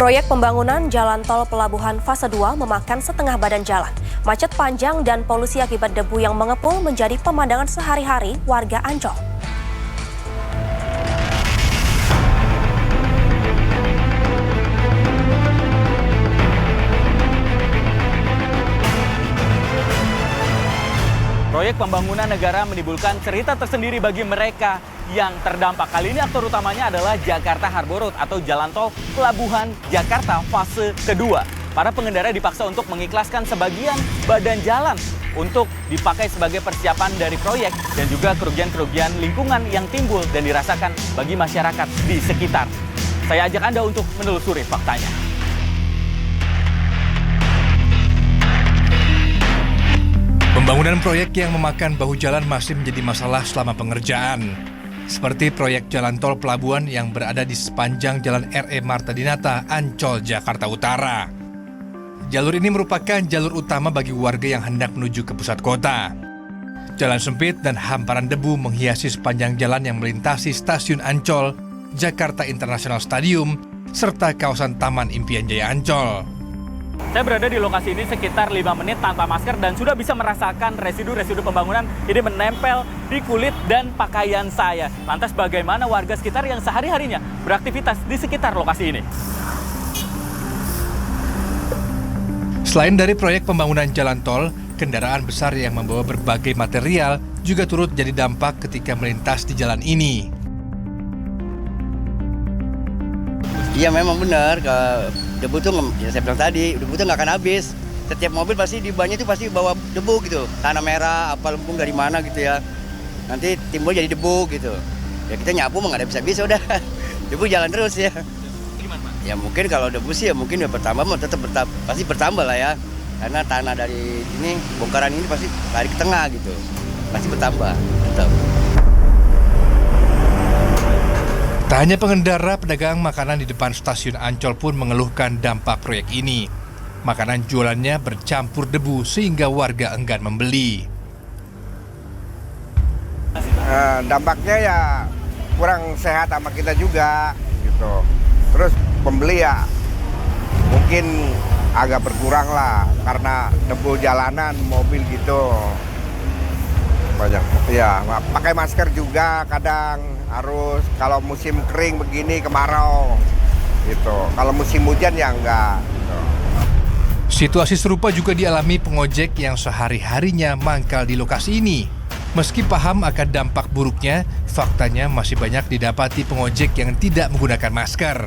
Proyek pembangunan jalan tol pelabuhan fase 2 memakan setengah badan jalan. Macet panjang dan polusi akibat debu yang mengepul menjadi pemandangan sehari-hari warga Ancol. Proyek pembangunan negara menimbulkan cerita tersendiri bagi mereka yang terdampak. Kali ini aktor utamanya adalah Jakarta Harbor Road atau jalan tol pelabuhan Jakarta fase kedua. Para pengendara dipaksa untuk mengikhlaskan sebagian badan jalan untuk dipakai sebagai persiapan dari proyek dan juga kerugian-kerugian lingkungan yang timbul dan dirasakan bagi masyarakat di sekitar. Saya ajak Anda untuk menelusuri faktanya. Pembangunan proyek yang memakan bahu jalan masih menjadi masalah selama pengerjaan. Seperti proyek jalan tol pelabuhan yang berada di sepanjang Jalan R.E. Marta Dinata, Ancol, Jakarta Utara. Jalur ini merupakan jalur utama bagi warga yang hendak menuju ke pusat kota. Jalan sempit dan hamparan debu menghiasi sepanjang jalan yang melintasi stasiun Ancol, Jakarta International Stadium, serta kawasan Taman Impian Jaya Ancol. Saya berada di lokasi ini sekitar 5 menit tanpa masker dan sudah bisa merasakan residu-residu pembangunan ini menempel di kulit dan pakaian saya. Lantas bagaimana warga sekitar yang sehari-harinya beraktivitas di sekitar lokasi ini? Selain dari proyek pembangunan jalan tol, kendaraan besar yang membawa berbagai material juga turut jadi dampak ketika melintas di jalan ini. Iya memang benar, debu tuh ya saya bilang tadi, debu tuh nggak akan habis. Setiap mobil pasti di bannya itu pasti bawa debu gitu, tanah merah, apa lempung dari mana gitu ya. Nanti timbul jadi debu gitu. Ya kita nyapu mah nggak ada bisa-bisa udah, debu jalan terus ya. Gimana, Pak? Ya mungkin kalau debu sih ya mungkin ya bertambah, tetap pasti bertambah lah ya. Karena tanah dari ini, bongkaran ini pasti lari ke tengah gitu, pasti bertambah tetap. Tak hanya pengendara, pedagang makanan di depan stasiun Ancol pun mengeluhkan dampak proyek ini. Makanan jualannya bercampur debu sehingga warga enggan membeli. Dampaknya ya kurang sehat sama kita juga gitu. Terus pembeli ya mungkin agak berkurang lah karena debu jalanan, mobil gitu. Banyak. Ya, pakai masker juga kadang harus, kalau musim kering begini kemarau gitu. Kalau musim hujan ya enggak gitu. Situasi serupa juga dialami pengojek yang sehari-harinya mangkal di lokasi ini. Meski paham akan dampak buruknya, faktanya masih banyak didapati pengojek yang tidak menggunakan masker.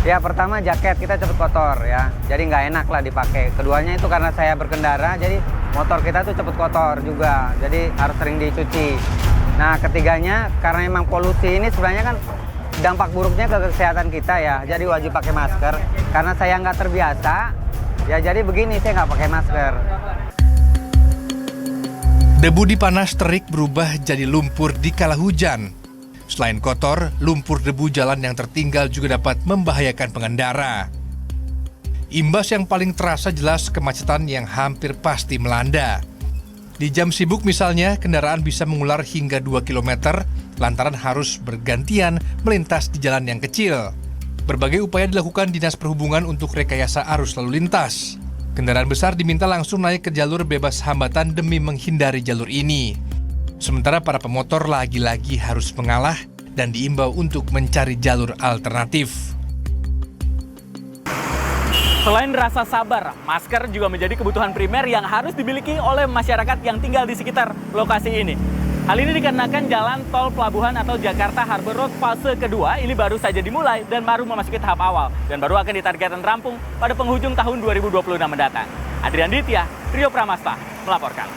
Ya pertama jaket kita cepet kotor ya, jadi nggak enak lah dipakai. Keduanya itu karena saya berkendara, jadi motor kita tuh cepet kotor juga, jadi harus sering dicuci. Nah ketiganya karena emang polusi ini sebenarnya kan dampak buruknya ke kesehatan kita ya, jadi wajib pakai masker. Karena saya nggak terbiasa, ya jadi begini saya nggak pakai masker. Debu dipanas terik berubah jadi lumpur di kala hujan. Selain kotor, lumpur debu jalan yang tertinggal juga dapat membahayakan pengendara. Imbas yang paling terasa jelas kemacetan yang hampir pasti melanda. Di jam sibuk misalnya, kendaraan bisa mengular hingga 2 km lantaran harus bergantian melintas di jalan yang kecil. Berbagai upaya dilakukan Dinas Perhubungan untuk rekayasa arus lalu lintas. Kendaraan besar diminta langsung naik ke jalur bebas hambatan demi menghindari jalur ini. Sementara para pemotor lagi-lagi harus mengalah dan diimbau untuk mencari jalur alternatif. Selain rasa sabar, masker juga menjadi kebutuhan primer yang harus dimiliki oleh masyarakat yang tinggal di sekitar lokasi ini. Hal ini dikarenakan jalan tol pelabuhan atau Jakarta Harbor Road fase kedua ini baru saja dimulai dan baru memasuki tahap awal dan baru akan ditargetkan rampung pada penghujung tahun 2026 mendatang. Adrian Ditya, Rio Pramasta melaporkan.